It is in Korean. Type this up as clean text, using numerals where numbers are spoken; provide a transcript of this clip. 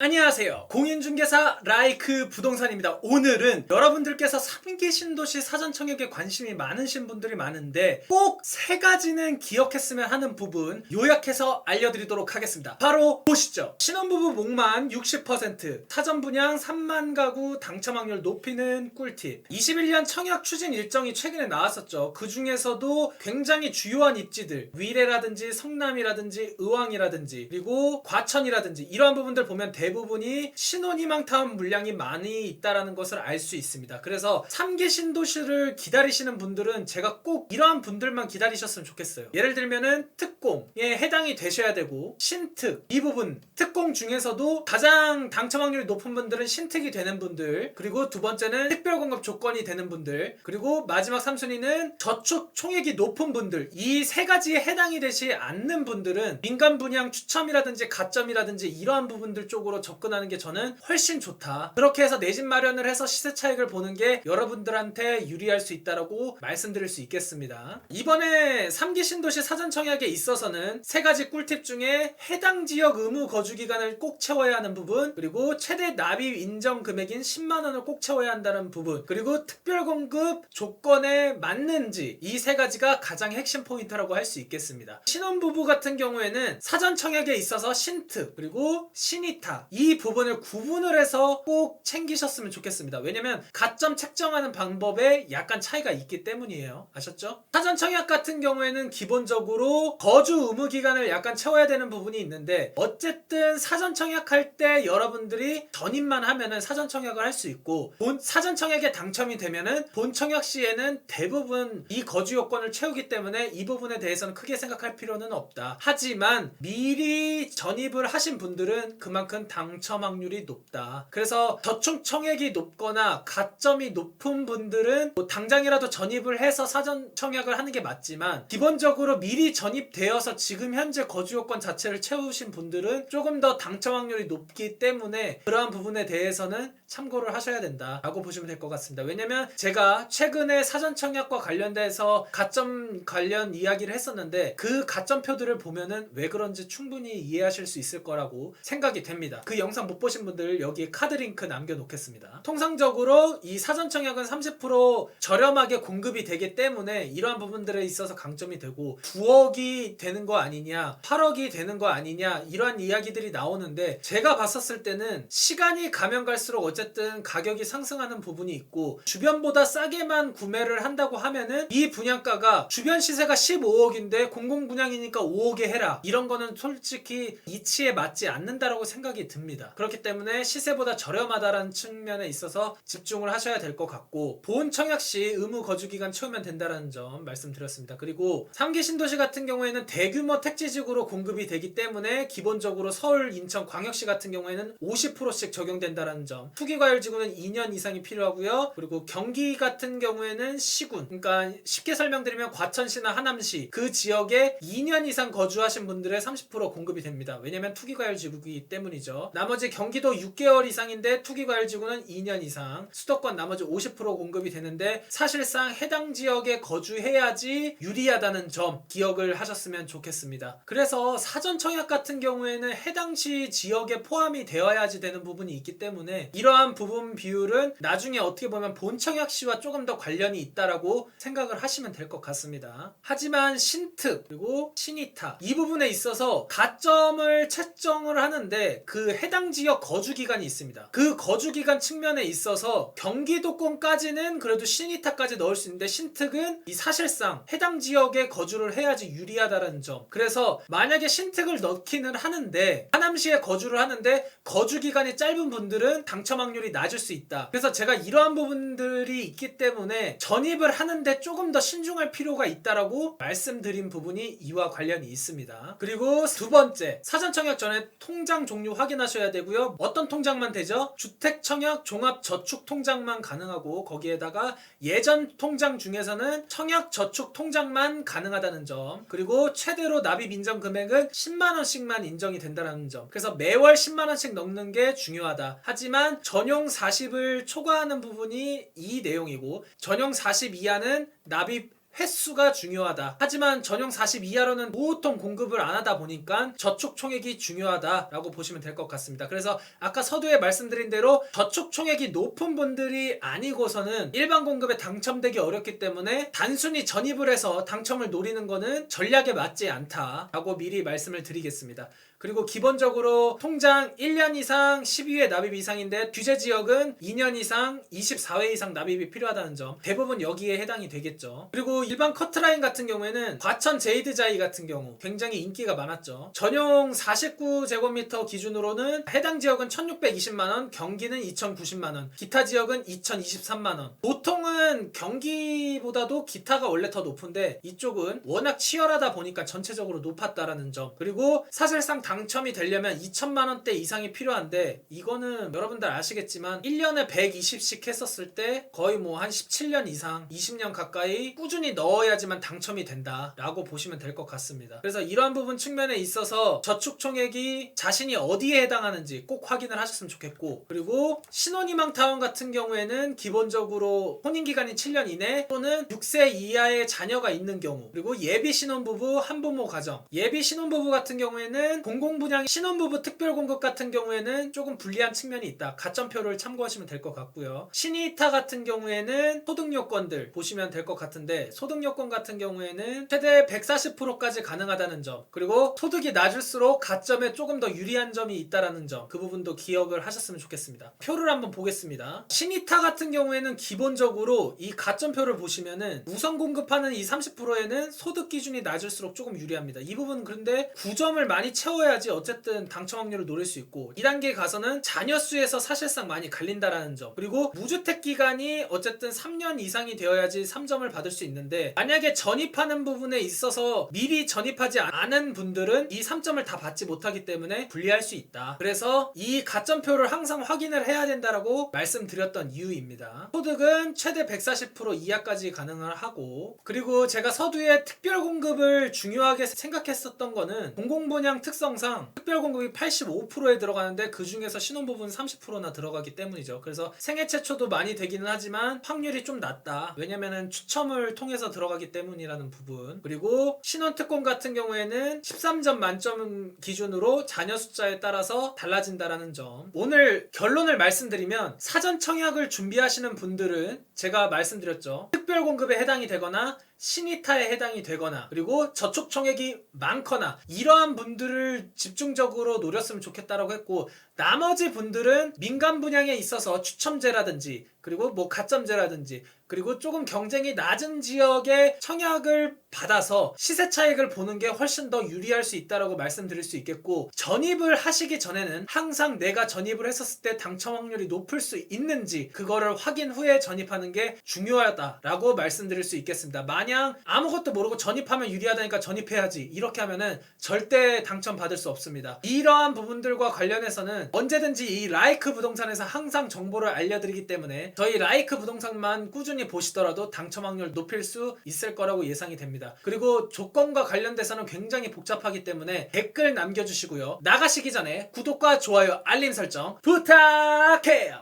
안녕하세요. 공인중개사 라이크 부동산입니다. 오늘은 여러분들께서 3기 신도시 사전청약에 관심이 많으신 분들이 많은데 꼭 세 가지는 기억했으면 하는 부분 요약해서 알려드리도록 하겠습니다. 바로 보시죠. 신혼부부 목만 60%, 사전분양 3만 가구 당첨 확률 높이는 꿀팁. 21년 청약 추진 일정이 최근에 나왔었죠. 그 중에서도 굉장히 주요한 입지들, 위례라든지 성남이라든지 의왕이라든지 그리고 과천이라든지 이러한 부분들 보면 대부분이 신혼희망타운 물량이 많이 있다라는 것을 알 수 있습니다. 그래서 3기 신도시를 기다리시는 분들은 제가 꼭 이러한 분들만 기다리셨으면 좋겠어요. 예를 들면은 특공에 해당이 되셔야 되고, 신특 이 부분, 특공 중에서도 가장 당첨 확률이 높은 분들은 신특이 되는 분들, 그리고 두 번째는 특별공급 조건이 되는 분들, 그리고 마지막 3순위는 저축 총액이 높은 분들. 이 세 가지에 해당이 되지 않는 분들은 민간 분양 추첨이라든지 가점이라든지 이러한 부분들 쪽으로 접근하는 게 저는 훨씬 좋다. 그렇게 해서 내 집 마련을 해서 시세 차익을 보는 게 여러분들한테 유리할 수 있다라고 말씀드릴 수 있겠습니다. 이번에 3기 신도시 사전청약에 있어서는 세 가지 꿀팁 중에 해당 지역 의무 거주 기간을 꼭 채워야 하는 부분, 그리고 최대 납입 인정 금액인 10만 원을 꼭 채워야 한다는 부분, 그리고 특별 공급 조건에 맞는지, 이 세 가지가 가장 핵심 포인트라고 할 수 있겠습니다. 신혼부부 같은 경우에는 사전청약에 있어서 신특 그리고 신이타 이 부분을 구분을 해서 꼭 챙기셨으면 좋겠습니다. 왜냐면 가점 책정하는 방법에 약간 차이가 있기 때문이에요. 아셨죠? 사전청약 같은 경우에는 기본적으로 거주 의무 기간을 약간 채워야 되는 부분이 있는데, 어쨌든 사전청약할 때 여러분들이 전입만 하면은 사전청약을 할 수 있고, 사전청약에 당첨이 되면은 본청약 시에는 대부분 이 거주 요건을 채우기 때문에 이 부분에 대해서는 크게 생각할 필요는 없다. 하지만 미리 전입을 하신 분들은 그만큼 당첨 확률이 높다. 그래서 저축 청약이 높거나 가점이 높은 분들은 뭐 당장이라도 전입을 해서 사전 청약을 하는 게 맞지만, 기본적으로 미리 전입되어서 지금 현재 거주 요건 자체를 채우신 분들은 조금 더 당첨 확률이 높기 때문에 그러한 부분에 대해서는 참고를 하셔야 된다라고 보시면 될 것 같습니다. 왜냐면 제가 최근에 사전 청약과 관련돼서 가점 관련 이야기를 했었는데, 그 가점표들을 보면은 왜 그런지 충분히 이해하실 수 있을 거라고 생각이 됩니다. 그 영상 못 보신 분들 여기에 카드 링크 남겨놓겠습니다. 통상적으로 이 사전 청약은 30% 저렴하게 공급이 되기 때문에 이러한 부분들에 있어서 강점이 되고, 9억이 되는 거 아니냐, 8억이 되는 거 아니냐, 이러한 이야기들이 나오는데, 제가 봤었을 때는 시간이 가면 갈수록 어쨌든 가격이 상승하는 부분이 있고, 주변보다 싸게만 구매를 한다고 하면은 이 분양가가 주변 시세가 15억인데 공공분양이니까 5억에 해라, 이런 거는 솔직히 이치에 맞지 않는다라고 생각이 듭니다. 그렇기 때문에 시세보다 저렴하다라는 측면에 있어서 집중을 하셔야 될 것 같고, 본 청약 시 의무 거주기간 채우면 된다라는 점 말씀드렸습니다. 그리고 3기 신도시 같은 경우에는 대규모 택지지구로 공급이 되기 때문에 기본적으로 서울, 인천, 광역시 같은 경우에는 50%씩 적용된다라는 점, 투기과열지구는 2년 이상이 필요하고요. 그리고 경기 같은 경우에는 시군, 그러니까 쉽게 설명드리면 과천시나 하남시 그 지역에 2년 이상 거주하신 분들의 30% 공급이 됩니다. 왜냐면 투기과열지구이기 때문이죠. 나머지 경기도 6개월 이상인데 투기과열지구는 2년 이상, 수도권 나머지 50% 공급이 되는데, 사실상 해당 지역에 거주해야지 유리하다는 점 기억을 하셨으면 좋겠습니다. 그래서 사전청약 같은 경우에는 해당시 지역에 포함이 되어야지 되는 부분이 있기 때문에 이러한 부분 비율은 나중에 어떻게 보면 본청약 시와 조금 더 관련이 있다라고 생각을 하시면 될 것 같습니다. 하지만 신특 그리고 신이타 이 부분에 있어서 가점을 채정을 하는데 그 해당 지역 거주 기간이 있습니다. 그 거주 기간 측면에 있어서 경기도권까지는 그래도 신이타까지 넣을 수 있는데, 신특은 이 사실상 해당 지역에 거주를 해야지 유리하다는 점. 그래서 만약에 신특을 넣기는 하는데 하남시에 거주를 하는데 거주 기간이 짧은 분들은 당첨 확률이 낮을 수 있다. 그래서 제가 이러한 부분들이 있기 때문에 전입을 하는데 조금 더 신중할 필요가 있다라고 말씀드린 부분이 이와 관련이 있습니다. 그리고 두 번째, 사전 청약 전에 통장 종류 확인하셔야 되고요. 어떤 통장만 되죠? 주택청약 종합저축통장만 가능하고, 거기에다가 예전 통장 중에서는 청약저축통장만 가능하다는 점, 그리고 최대로 납입 인정 금액은 10만원씩만 인정이 된다는 점. 그래서 매월 10만원씩 넣는 게 중요하다. 하지만 전용 40을 초과하는 부분이 이 내용이고, 전용 40 이하는 납입 횟수가 중요하다. 하지만 전용 40 이하로는 보통 공급을 안 하다 보니까 저촉 총액이 중요하다라고 보시면 될 것 같습니다. 그래서 아까 서두에 말씀드린 대로 저촉 총액이 높은 분들이 아니고서는 일반 공급에 당첨되기 어렵기 때문에 단순히 전입을 해서 당첨을 노리는 거는 전략에 맞지 않다라고 미리 말씀을 드리겠습니다. 그리고 기본적으로 통장 1년 이상 12회 납입 이상인데 규제 지역은 2년 이상 24회 이상 납입이 필요하다는 점, 대부분 여기에 해당이 되겠죠. 그리고 일반 커트라인 같은 경우에는 과천 제이드자이 같은 경우 굉장히 인기가 많았죠. 전용 49제곱미터 기준으로는 해당 지역은 1620만원, 경기는 2090만원, 기타 지역은 2023만원. 보통은 경기보다도 기타가 원래 더 높은데 이쪽은 워낙 치열하다 보니까 전체적으로 높았다라는 점. 그리고 사실상 당첨이 되려면 2천만원대 이상이 필요한데 이거는 여러분들 아시겠지만 1년에 120씩 했었을 때 거의 뭐 한 17년 이상 20년 가까이 꾸준히 넣어야지만 당첨이 된다 라고 보시면 될 것 같습니다. 그래서 이러한 부분 측면에 있어서 저축 총액이 자신이 어디에 해당하는지 꼭 확인을 하셨으면 좋겠고, 그리고 신혼희망타운 같은 경우에는 기본적으로 혼인기간이 7년 이내 또는 6세 이하의 자녀가 있는 경우, 그리고 예비 신혼부부 한부모 가정, 예비 신혼부부 같은 경우에는 공공분양 신혼부부 특별공급 같은 경우에는 조금 불리한 측면이 있다. 가점표를 참고하시면 될 것 같고요. 신이타 같은 경우에는 소득 요건들 보시면 될 것 같은데, 소득 요건 같은 경우에는 최대 140%까지 가능하다는 점, 그리고 소득이 낮을수록 가점에 조금 더 유리한 점이 있다라는 점, 그 부분도 기억을 하셨으면 좋겠습니다. 표를 한번 보겠습니다. 신이타 같은 경우에는 기본적으로 이 가점표를 보시면은 우선 공급하는 이 30%에는 소득 기준이 낮을수록 조금 유리합니다. 이 부분은 그런데 9점을 많이 채워야지 어쨌든 당첨 확률을 노릴 수 있고, 2단계에 가서는 자녀 수에서 사실상 많이 갈린다라는 점, 그리고 무주택 기간이 어쨌든 3년 이상이 되어야지 3점을 받을 수 있는데, 만약에 전입하는 부분에 있어서 미리 전입하지 않은 분들은 이 3점을 다 받지 못하기 때문에 불리할 수 있다. 그래서 이 가점표를 항상 확인을 해야 된다라고 말씀드렸던 이유입니다. 소득은 최대 140% 이하까지 가능을 하고, 그리고 제가 서두에 특별 공급을 중요하게 생각했었던 거는 공공분양 특성상 특별 공급이 85%에 들어가는데 그 중에서 신혼부부는 30%나 들어가기 때문이죠. 그래서 생애 최초도 많이 되기는 하지만 확률이 좀 낮다. 왜냐면은 추첨을 통해서 들어가기 때문이라는 부분. 그리고 신혼특권 같은 경우에는 13점 만점 기준으로 자녀 숫자에 따라서 달라진다라는 점. 오늘 결론을 말씀드리면 사전 청약을 준비하시는 분들은 제가 말씀드렸죠. 특별 공급에 해당이 되거나 신이타에 해당이 되거나, 그리고 저촉 총액이 많거나 이러한 분들을 집중적으로 노렸으면 좋겠다라고 했고, 나머지 분들은 민간 분양에 있어서 추첨제라든지 그리고 뭐 가점제라든지 그리고 조금 경쟁이 낮은 지역의 청약을 받아서 시세 차익을 보는 게 훨씬 더 유리할 수 있다라고 말씀드릴 수 있겠고, 전입을 하시기 전에는 항상 내가 전입을 했었을 때 당첨 확률이 높을 수 있는지 그거를 확인 후에 전입하는 게 중요하다라고 말씀드릴 수 있겠습니다. 마냥 아무것도 모르고 전입하면 유리하다니까 전입해야지 이렇게 하면은 절대 당첨 받을 수 없습니다. 이러한 부분들과 관련해서는 언제든지 이 라이크 부동산에서 항상 정보를 알려드리기 때문에 저희 라이크 부동산만 꾸준히 보시더라도 당첨 확률 높일 수 있을 거라고 예상이 됩니다. 그리고 조건과 관련돼서는 굉장히 복잡하기 때문에 댓글 남겨주시고요. 나가시기 전에 구독과 좋아요, 알림 설정 부탁해요.